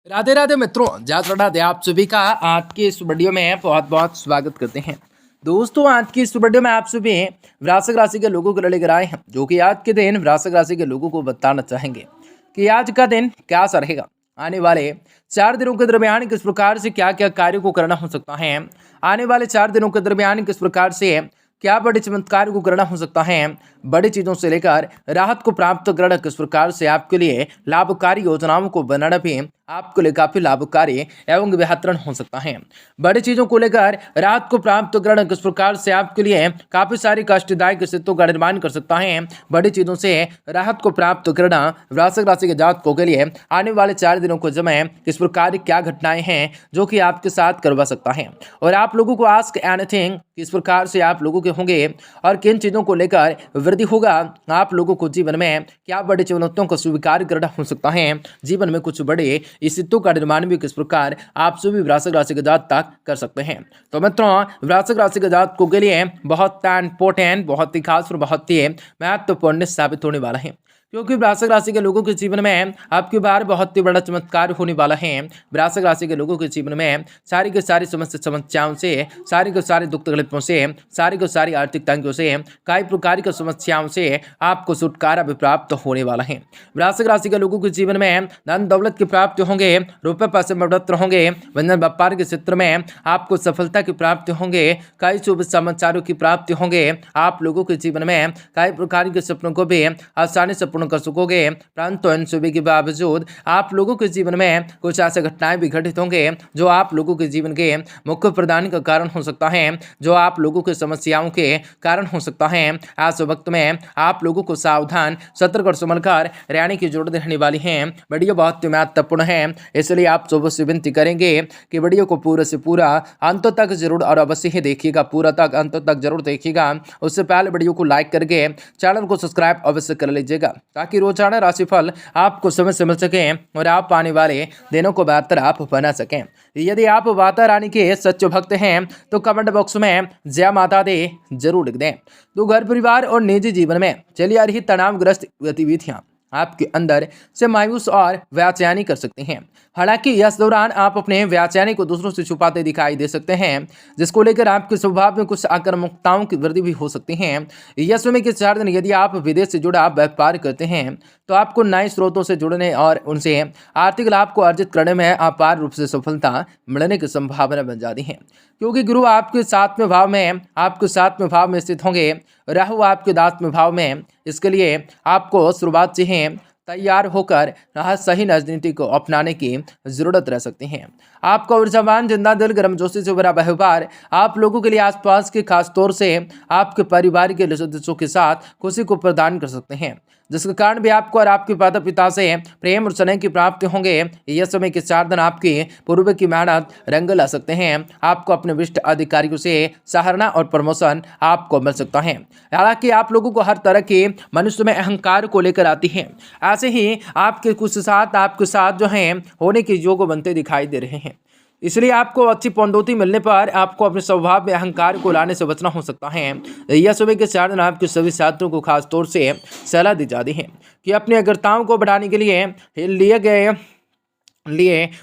राधे राधे मित्रों, जय श्री राधे। आप सभी का आज की इस वीडियो में बहुत बहुत स्वागत करते हैं। दोस्तों, आज की इस वीडियो में आप सभी वृश्चिक राशि के लोगों को लेकर आए हैं, जो कि आज के दिन वृश्चिक राशि के लोगों को बताना चाहेंगे कि आज का दिन क्या सा रहेगा। आने वाले 4 दिनों के दरमियान किस प्रकार से क्या क्या कार्यों को करना हो सकता है। आने वाले 4 दिनों के दरमियान किस प्रकार से क्या बड़े चमत्कार को करना हो सकता है। बड़ी चीजों से लेकर राहत को प्राप्त करना किस प्रकार से आपके लिए लाभकारी योजनाओं को बनाना भी आपके लिए काफी लाभकारी एवं बेहतरीन हो सकता है। बड़ी चीजों को लेकर राहत को प्राप्त करना किस प्रकार से आपके लिए काफी सारी कष्टदायक स्थितियों का निर्माण कर सकता है। बड़ी चीजों से राहत को प्राप्त करना वृश्चिक राशि के जातकों के लिए आने वाले 4 दिनों को समय किस प्रकार क्या घटनाएं हैं जो कि आपके साथ करवा सकता है। और आप लोगों को आस्क एनीथिंग किस प्रकार से आप लोगों के होंगे और किन चीजों को लेकर वृद्धि होगा। आप लोगों को जीवन में क्या बड़ी चुनौतियों को स्वीकार करना हो सकता है। जीवन में कुछ बड़े स्थितियों का निर्माण भी किस प्रकार आप सभी वृश्चिक राशि के जातक कर सकते हैं। तो मित्रों, वृश्चिक राशि के जातकों के लिए बहुत इंपॉर्टेंट, बहुत ही खास और बहुत ही महत्वपूर्ण साबित होने वाला है, क्योंकि वृश्चिक राशि के लोगों के जीवन में आपकी बार बहुत ही बड़ा चमत्कार होने वाला है। वृश्चिक राशि के लोगों के जीवन में सारी की सारी समस्याओं से, सारी के सारे दुख तकलीफों से, सारी की सारी आर्थिक तंगियों से, कई प्रकार की समस्याओं से आपको छुटकारा भी प्राप्त होने वाला है। वृश्चिक राशि के लोगों के जीवन में धन दौलत की प्राप्ति होंगे, रुपये पैसे में बढ़ोतरी होंगे, वंजन व्यापार के क्षेत्र में आपको सफलता की प्राप्ति होंगे, कई शुभ समाचारों की प्राप्ति होंगे। आप लोगों के जीवन में कई प्रकार के सपनों को भी आसानी से कर सकोगे, परंतु इन सभी के बावजूद आप लोगों के जीवन में कुछ ऐसे घटनाएं भी घटित होंगे जो आप लोगों के जीवन के मुख्य प्रदान का कारण हो सकता है, जो आप लोगों के समस्याओं के कारण हो सकता है। ऐसे वक्त में आप लोगों को सावधान, सतर्क और संभलकर रहने की जरूरत रहने वाली है। वीडियो बहुत महत्वपूर्ण है, इसलिए आप सुबह से विनती करेंगे कि वीडियो को पूरे से पूरा अंत तक जरूर और अवश्य ही देखिएगा, पूरा तक अंत तक जरूर देखिएगा। उससे पहले वीडियो को लाइक करके चैनल को सब्सक्राइब अवश्य कर लीजिएगा, ताकि रोजाना राशिफल आपको समय से मिल सके और आप आने वाले दिनों को बेहतर आप बना सकें। यदि आप माता रानी के सच्चे भक्त हैं तो कमेंट बॉक्स में जय माता दी जरूर लिख दें। तो घर परिवार और निजी जीवन में चली आ रही तनावग्रस्त गतिविधियां आपके अंदर से मायूस और बेचैनी कर सकती हैं। हालांकि इस दौरान आप अपने बेचैनी को दूसरों से छुपाते दिखाई दे सकते हैं, जिसको लेकर आपके स्वभाव में कुछ आक्रामकताओं की वृद्धि भी हो सकती है। यह समय के 4 दिन यदि आप विदेश से जुड़ा व्यापार करते हैं तो आपको नए स्रोतों से जुड़ने और उनसे आर्थिक लाभ को अर्जित करने में अपार रूप से सफलता मिलने की संभावना बन जाती है, क्योंकि गुरु आपके 7वें भाव में स्थित होंगे, राहु आपके 10वें भाव में। इसके लिए आपको शुरुआत से ही तैयार होकर सही राजनीति को अपनाने की जरूरत रह सकती है। आपका ऊर्जावान, जिंदा दिल, गर्मजोशी से भरा व्यवहार आप लोगों के लिए आसपास के खास तौर से आपके परिवार के सदस्यों के साथ खुशी को प्रदान कर सकते हैं, जिसके कारण भी आपको और आपके माता पिता से प्रेम और स्नेह की प्राप्ति होंगे। यह समय के 4 दिन आपकी पूर्व की मेहनत रंग ला सकते हैं। आपको अपने वरिष्ठ अधिकारियों से सराहना और प्रमोशन आपको मिल सकता है। हालांकि आप लोगों को हर तरह के मनुष्य में अहंकार को लेकर आती है। ऐसे ही आपके आपके साथ जो है होने के योग बनते दिखाई दे रहे हैं, इसलिए आपको अच्छी पनौती मिलने पर आपको अपने स्वभाव में अहंकार को लाने से बचना हो सकता है। यह सुबह के 4 दिन आपके सभी साथियों को खास तौर से सलाह दी जाती है कि अपनी अग्रताओं को बढ़ाने के लिए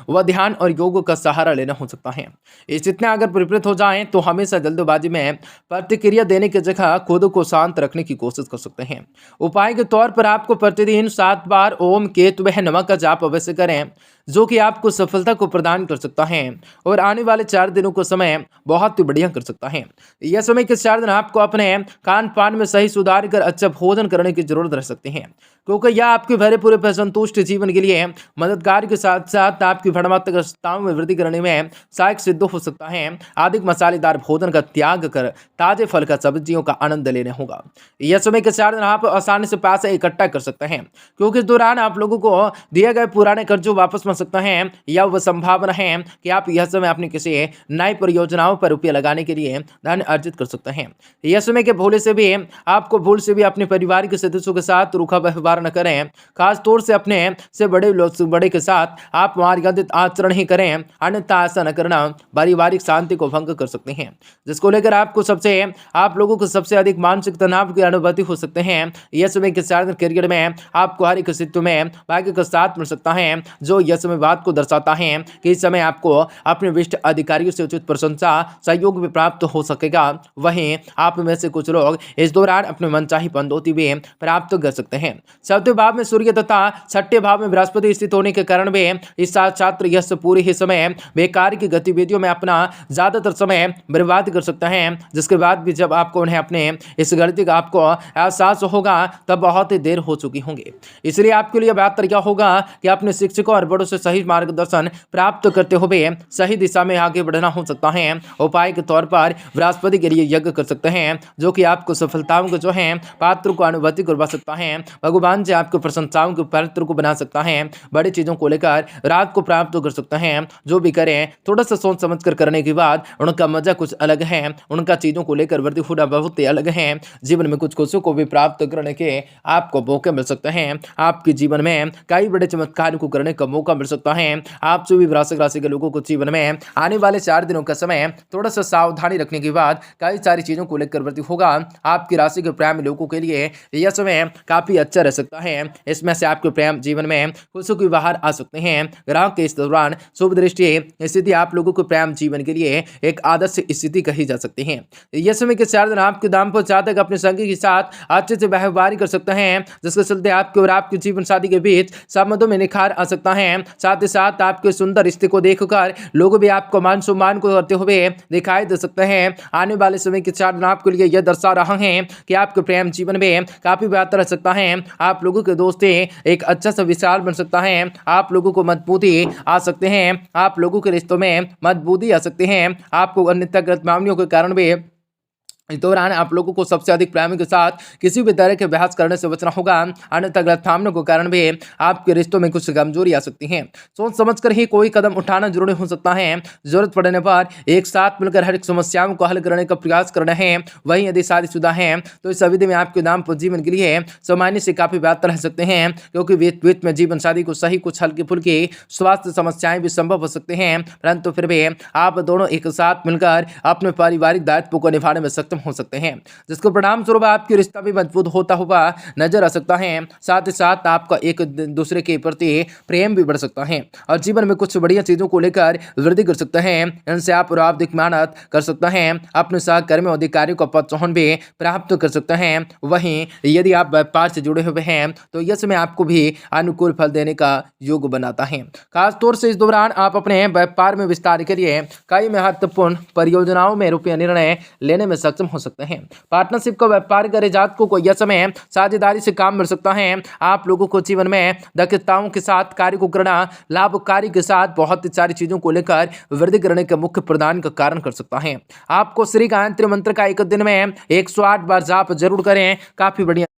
वह ध्यान और योग का सहारा लेना हो सकता है। इस इतना अगर विपरीत हो जाएं तो हमेशा जल्दबाजी में प्रतिक्रिया देने की जगह खुद को शांत रखने की कोशिश कर सकते हैं। उपाय के तौर पर आपको प्रतिदिन 7 बार ओम केतुभ्य नमः का जाप अवश्य करें, जो कि आपको सफलता को प्रदान कर सकता है और आने वाले 4 दिनों को समय बहुत ही बढ़िया कर सकता है। यह समय के 4 दिन आपको अपने खान पान में सही सुधार कर अच्छा भोजन करने की जरूरत रह सकती है, क्योंकि यह आपके भरे पूरे संतुष्ट जीवन के लिए मददगार के साथ साथ आपकी भावनात्मकताओं में वृद्धि करने में सहायक सिद्ध हो सकता है। अधिक मसालेदार भोजन का त्याग कर ताजे फल का सब्जियों का आनंद लेना होगा। यह समय के 4 दिन आप आसानी से पैसे इकट्ठा कर सकते हैं, क्योंकि इस दौरान आप लोगों को दिए गए पुराने कर्जों वापस मिल सकता है, या वह संभावना है कि आप यह समय अपनी किसी नई परियोजनाओं पर रुपये लगाने के लिए धन अर्जित कर सकते हैं। यह समय के भूल से भी अपने परिवार के सदस्यों के साथ रूखा व्यवहार न करें, खास तौर से अपने से बड़े के साथ आप मर्यादित आचरण ही करें, अन्यथा ऐसा न करना पारिवारिक शांति को भंग कर सकते हैं, जिसको लेकर आप लोगों को सबसे अधिक मानसिक तनाव की अनुभूति हो सकते हैं। यह समय के साथ करियर में आपको हर एक स्थिति में भाग्य का साथ मिल सकता है, जो यह समय बात को दर्शाता है कि इस समय आपको अपने वरिष्ठ अधिकारियों से उचित प्रशंसा सहयोग भी प्राप्त हो सकेगा। वहीं आप में से कुछ लोग इस दौरान अपने मनचाही पनौती भी प्राप्त कर सकते हैं। चौथे भाव में सूर्य तथा छठे भाव में बृहस्पति स्थित होने के कारण भी इस साल छात्र यह पूरे ही समय बेकार की गतिविधियों में अपना ज्यादातर समय बर्बाद कर सकता है, जिसके बाद भी जब आपको उन्हें अपने इस गलती का आपको एहसास होगा तब बहुत ही देर हो चुकी होंगी। इसलिए आपके लिए बेहतर क्या होगा कि अपने शिक्षकों और बड़ों से सही मार्गदर्शन प्राप्त करते हुए सही दिशा में आगे बढ़ना हो सकता है। उपाय के तौर पर बृहस्पति के लिए यज्ञ कर सकते हैं, जो कि आपको सफलताओं के पात्र को अनुभूति करवा सकता है। भगवान से आपको प्रशंसाओं के पात्र को बना सकता है। बड़ी चीजों को लेकर रात को प्राप्त कर सकते हैं। जो भी करें थोड़ा सा सोच समझ कर करने के बाद उनका मजा कुछ अलग है। उनका चीजों को लेकर वृद्धि होना बहुत ही अलग है। जीवन में कुछ खुशियों को भी प्राप्त करने के आपको मौके मिल सकते हैं। आपके जीवन में कई बड़े चमत्कार को करने का मौका मिल सकता है। आप सभी वृश्चिक राशि के लोगों को जीवन में आने वाले 4 दिनों का समय थोड़ा सा सावधानी रखने के बाद कई सारी चीजों को लेकर वृद्धि होगा। आपकी राशि के प्रेम लोगों के लिए यह समय काफी अच्छा रह सकता है। इसमें से आपके प्रेम जीवन में खुशियों की बाहर आ सकते हैं। ग्रह के इस दौरान शुभ दृष्टि स्थिति आप लोगों को प्रेम जीवन के लिए एक आदर्श स्थिति कही जा सकती है। यह समय के 4 दिन आपके दाम्पत्य जातक अपने संगी के साथ अच्छे से व्यवहार कर सकते हैं, जिसके चलते आपके और आपके जीवन साथी के बीच संबंधों में निखार आ सकता है। साथ ही साथ आपके सुंदर रिश्ते को देखकर लोग भी आपको मान सम्मान को करते हुए दिखाई दे सकते हैं। आने वाले समय के 4 दिन आपके लिए यह दर्शा रहा है कि आपके प्रेम जीवन में काफी बेहतर रह सकता है। आप लोगों के दोस्ती एक अच्छा सा विचार बन सकता है। आप लोगों को मजबूती आ सकते हैं। आप लोगों के रिश्तों में मजबूती आ सकते हैं। आपको अन्यथा गलत मामलों के कारण भी इस दौरान आप लोगों को सबसे अधिक प्रेमी के साथ किसी भी तरह के बहस करने से बचना होगा, अन्यथा गलतफहमियों के कारण भी आपके रिश्तों में कुछ कमजोरी आ सकती है। सोच समझकर ही कोई कदम उठाना जरूरी हो सकता है। जरूरत पड़ने पर एक साथ मिलकर हर एक समस्याओं को हल करने का प्रयास करना है। वहीं यदि शादीशुदा है तो इस अवधि में आपके दाम्पत्य जीवन के लिए सामान्य से काफी बेहतर रह सकते हैं, क्योंकि बीच में जीवन साथी को सही कुछ हल्की फुल्की स्वास्थ्य समस्याएं भी संभव हो सकते हैं, परंतु फिर भी आप दोनों एक साथ मिलकर अपने पारिवारिक दायित्व को निभाने में सक्षम हो सकते हैं, जिसके परिणाम स्वरूप आपकी रिश्ता भी मजबूत होता हुआ नजर आ सकता है। साथ ही साथ आपका एक दूसरे के प्रति प्रेम भी बढ़ सकता है और जीवन में कुछ बढ़िया चीजों को लेकर वृद्धि कर सकते हैं। इनसे आप अधिक मेहनत कर सकते हैं। अपने सहकर्मी अधिकारियों का प्रोत्साहन भी प्राप्त कर सकते हैं। वहीं यदि आप व्यापार से जुड़े हुए हैं तो यह समय आपको भी अनुकूल फल देने का योग बनाता है। खासतौर से इस दौरान आप अपने व्यापार में विस्तार के लिए कई महत्वपूर्ण परियोजनाओं में रुपया निर्णय लेने में सक्षम हो सकते हैं। पार्टनरशिप का व्यापार करे जातकों को यह समय साझेदारी से काम मिल सकता है। आप लोगों को जीवन में दक्षताओं के साथ कार्य को करना लाभकारी के साथ बहुत सारी चीजों को लेकर वृद्धि करने के मुख्य प्रदान का कारण कर सकता है। आपको श्री गायत्री मंत्र का एक दिन में 108 बार जाप जरूर करें, काफी बढ़िया